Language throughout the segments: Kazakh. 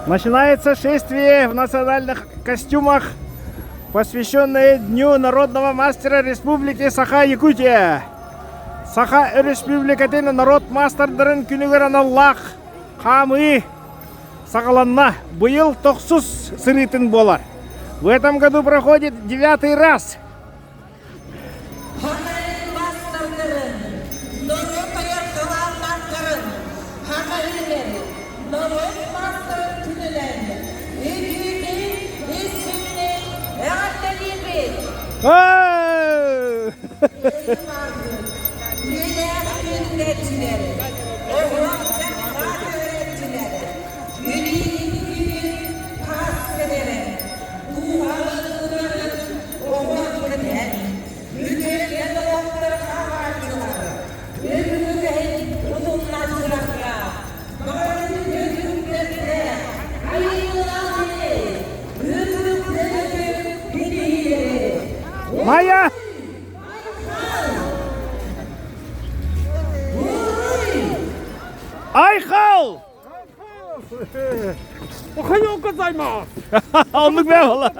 Начинается шествие в национальных костюмах, посвященное Дню народного мастера Республики Саха-Якутия. Саха Республикатын народ мастerdарын күнігер аналлах қамы сағаланна быйыл 9 сырытын болар. В этом году проходит 9-й раз. Майя! Айхал! Охайо гозаймас! Онлук бе бола.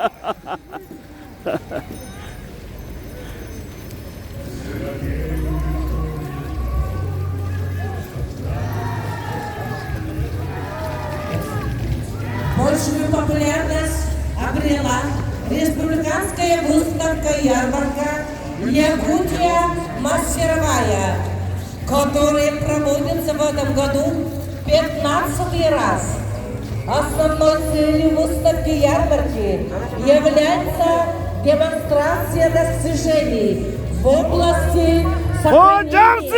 Большую популярность обрела республиканская выставка-ярмарка «Якутия мастеровая», которая проводится в этом году 15-й раз. Основной целью выставки-ярмарки является демонстрация достижений в области сохранения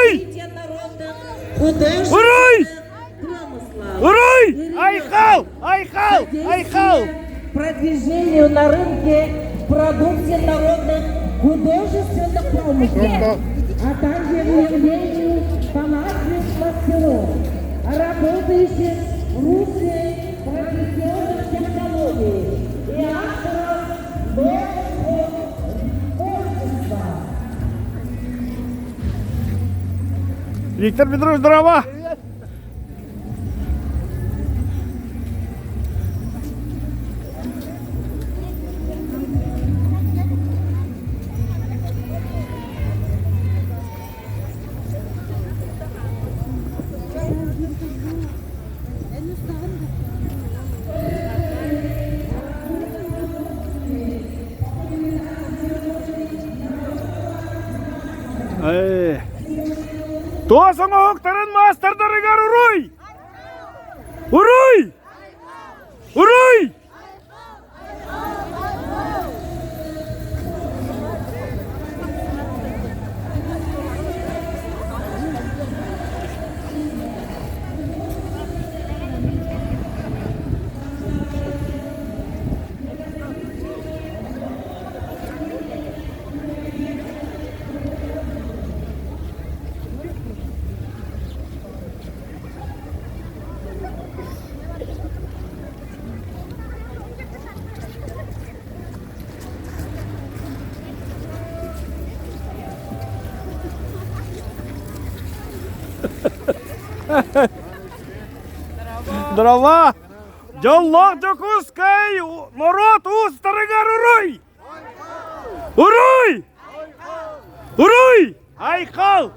развития народных художественных промыслов, Айхал! продвижению на рынке продукции народных художественных промыслов, а также выявлению талантливых мастеров, работающих в русле профессиональных технологий и авторов нового творчества. Виктор Петрович, здорово! Тосын оқтарын мастырдарығар ұруй! Ұруй! Ұруй! Дрова! Джаллах джакускай! Народ устарыгар уруй! Уруй! Уруй! Айхал!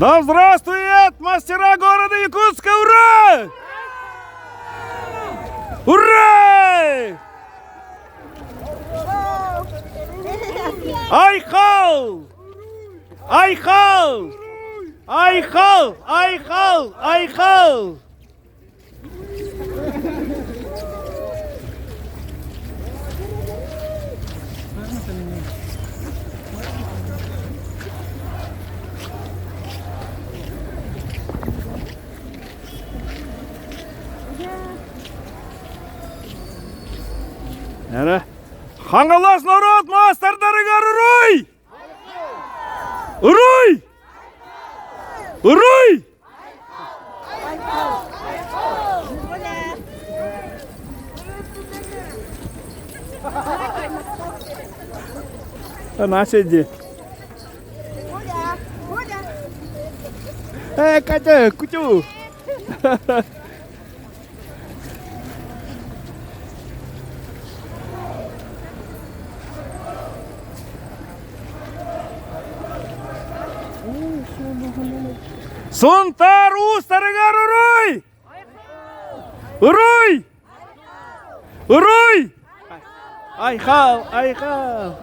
Да здравствует мастера города Якутска! Ура! Ура! Айхал! Әрі. Хаңғалас народ мастардарығар ұрой! Ұрой! Ұрой! Наша иди. Катя, кутю. Сунтар устарыгар урой! Урой! Урой! Айхал, айхал.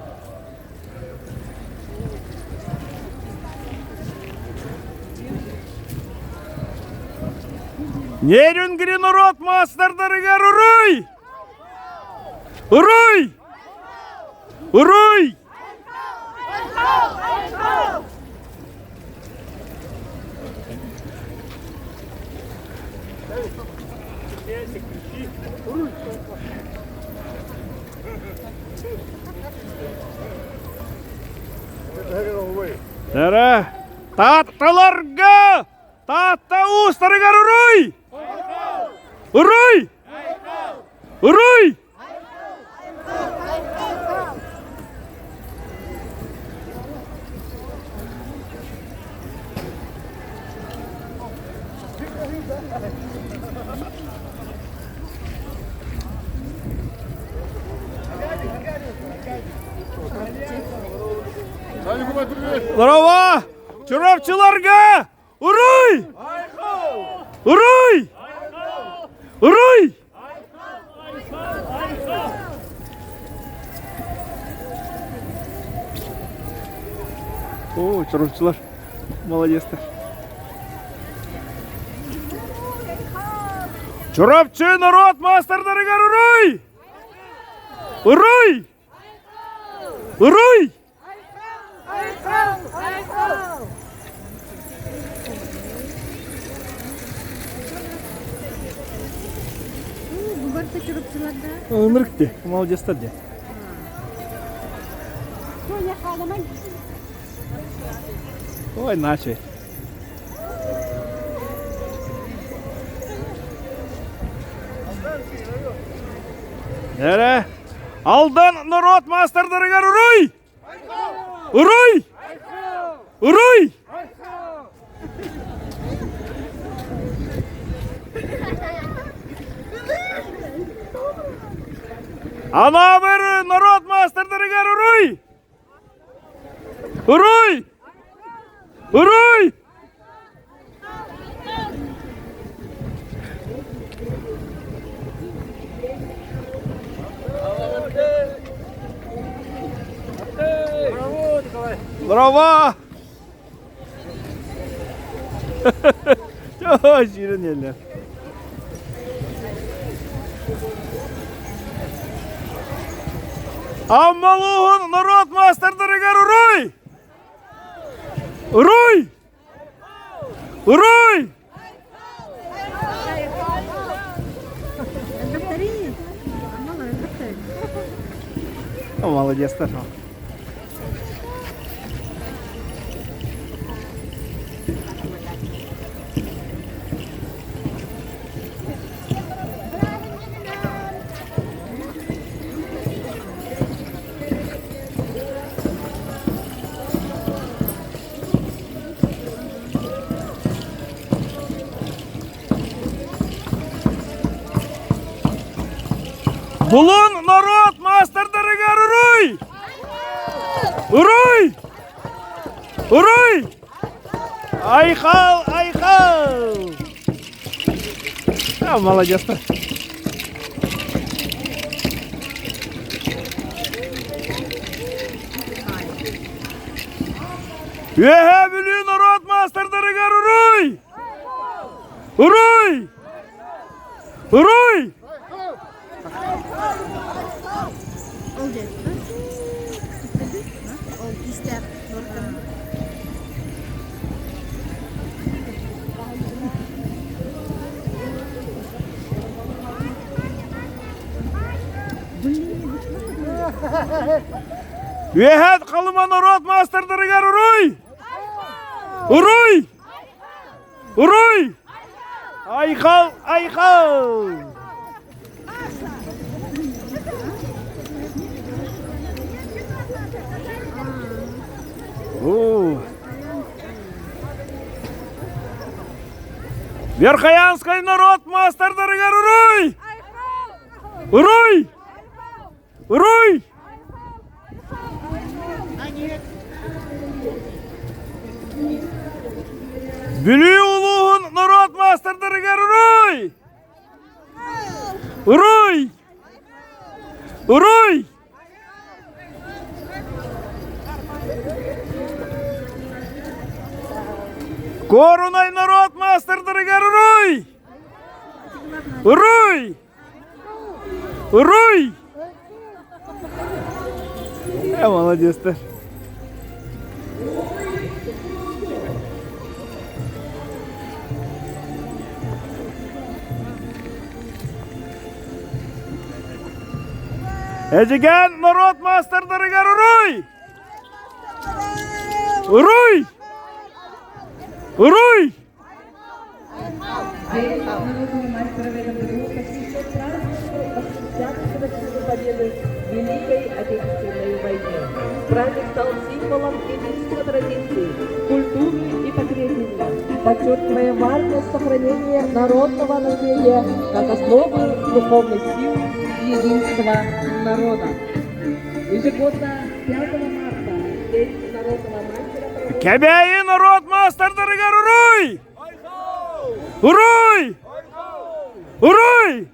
Нерюнгри народ мастардарыгар урой! Урой! Урой! Тәрі, таттыларға, татта ұстарығар ұрой! Ұрой! Ұрой! Здорово! Чурапчыларға! Ұрой! Ұрой! Ұрой! О, чурапчылар. Молодецтер. Чурапчы народ мастардарығар ұрой! Ұрой! Ұрой! Бұбарта чұрыпчыларда. Нұрыкте, молодецтер де. Көне қаламан. Ой, начай. Әрі, алдан народ мастардарығар ұрой! Ұрой! Ұрой! Ана бір народ мастардарығар ұрой! Ұрой! Ұрой! Здорово! Çok şirin yerler. Аммалуғын народ мастардарығар ұрой! Ұрой! Ұрой! Молодецтер. Бұлын народ мастардарығар ұрой! Ұрой! Ұрой! Айхал, айхал! Молодецтер. Білі народ мастардарығар ұрой! Ұрой! Ұрой! Вехет қалыма народ мастырдырыгар уруй! Уруй! Уруй! Айқал, айқал! Верхоянский народ мастырдырыгар уруй! Уруй! Уруй! Били улуғын народ мастырдырыгар уруй! Уруй! Уруй! Корунай народ мастырдырыгар уруй! Уруй! Уруй! Молодец-то. Эжиген народ мастырдырыгар уруй! Уруй! Уруй! Великой Отечественной войне. Праздник стал символом единства традиций, культуры и патриотизма, подчеркивая важность сохранения народного наследия как основы духовной силы и единства народа. Ежегодно 5 марта День народного мастера. Кебеи народ мастырдырыгар уруй! Уруй! Уруй!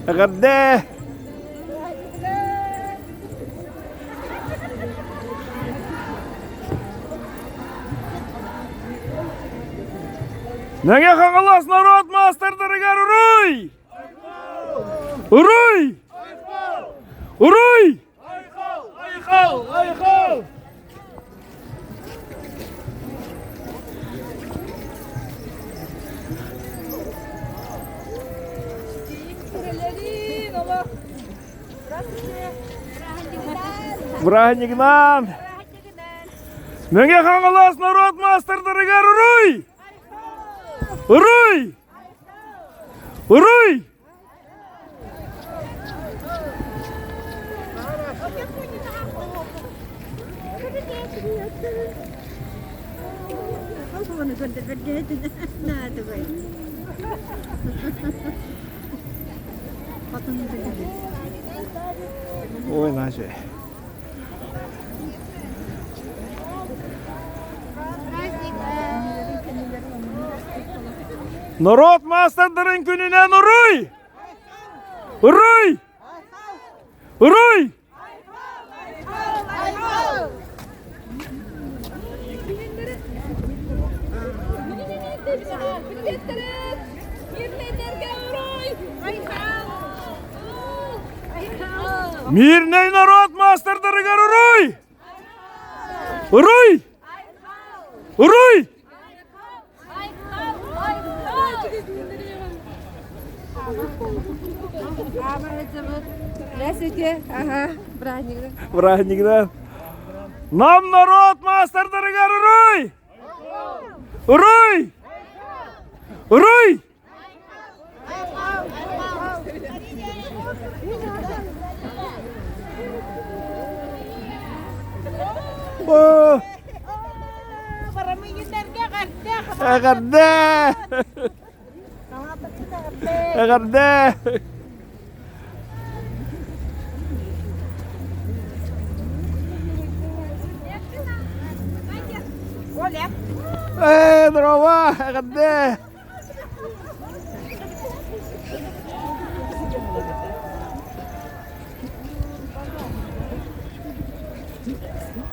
غدا Неге қаңылас народ мастырдырыгар уруй! Уруй! Уруй! Айқал! Айқал! Брахнигнан! Неге қаңылас народ мастырдырыгар уруй! Уруй! Уруй! Ой, наши. Народ мастырдырын күнінен уруй! Уруй! Уруй! Мирный народ мастырдырыгар уруй! Уруй! Уруй! Здравствуйте. Ага, праздник. Праздник, да? Нам народ мастырдырыгар уруй! Уруй! Уруй! О! Агарда! Агарда! Дрова! Агарда!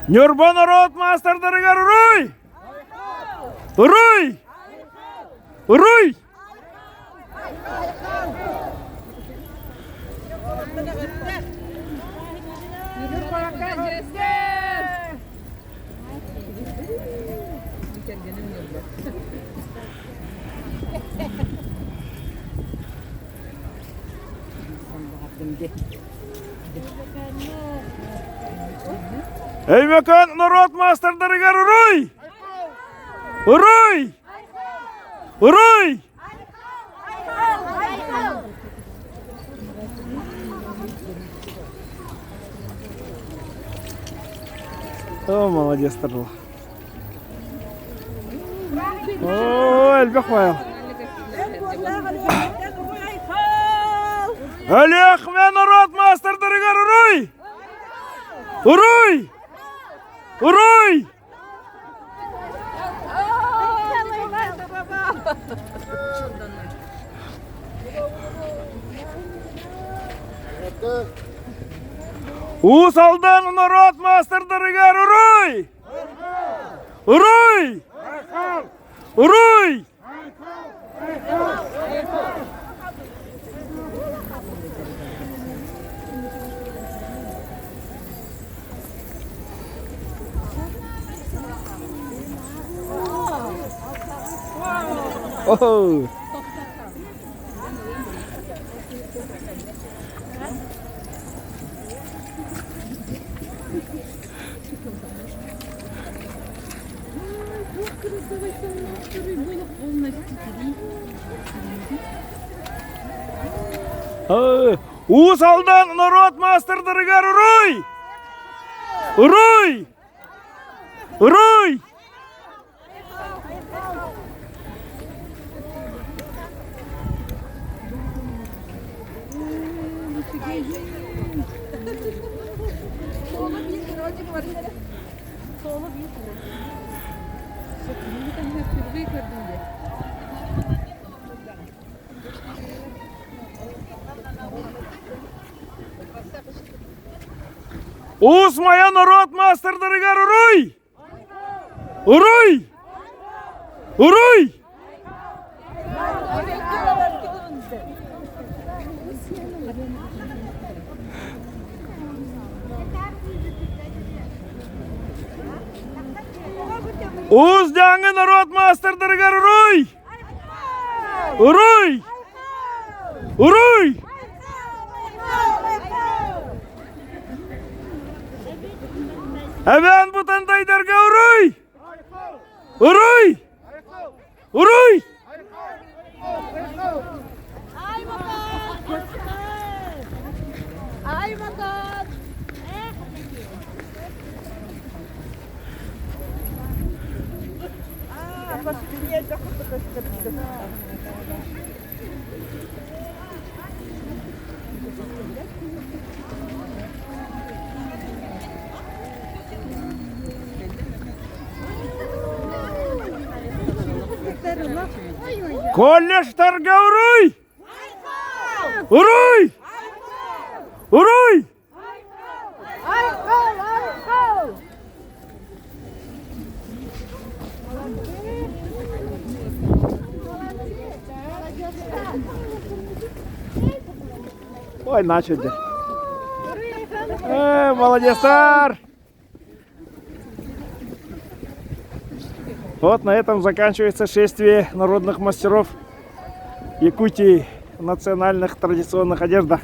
Нюрба народ мастырдырыгар уруй! Уруй! Уруй! Эймекан народ мастерлеригер уруй! Уруй! Уруй! О, молодец, Тарла. О, Эльбахвайл. Олег, мен народ мастерлеригер уруй! Уруй! Уруй! Усалдан народ мастерлеригер уруй! Уруй! Уруй! Oh. Усалдан народ мастерлеригер уруй! Уруй! Уруй! Ус моя народ мастерлеригер уруй! Уруй! Уруй! Уз жаңы народ мастерлеригер уруй! Уруй! Уруй! Әбән бұтандайдарға уруй! Уруй! Уруй! Колледждерге уруй! Уруй! Уруй! Ой, начали. Молодец, Тар! Вот на этом заканчивается шествие народных мастеров Якутии в национальных традиционных одеждах.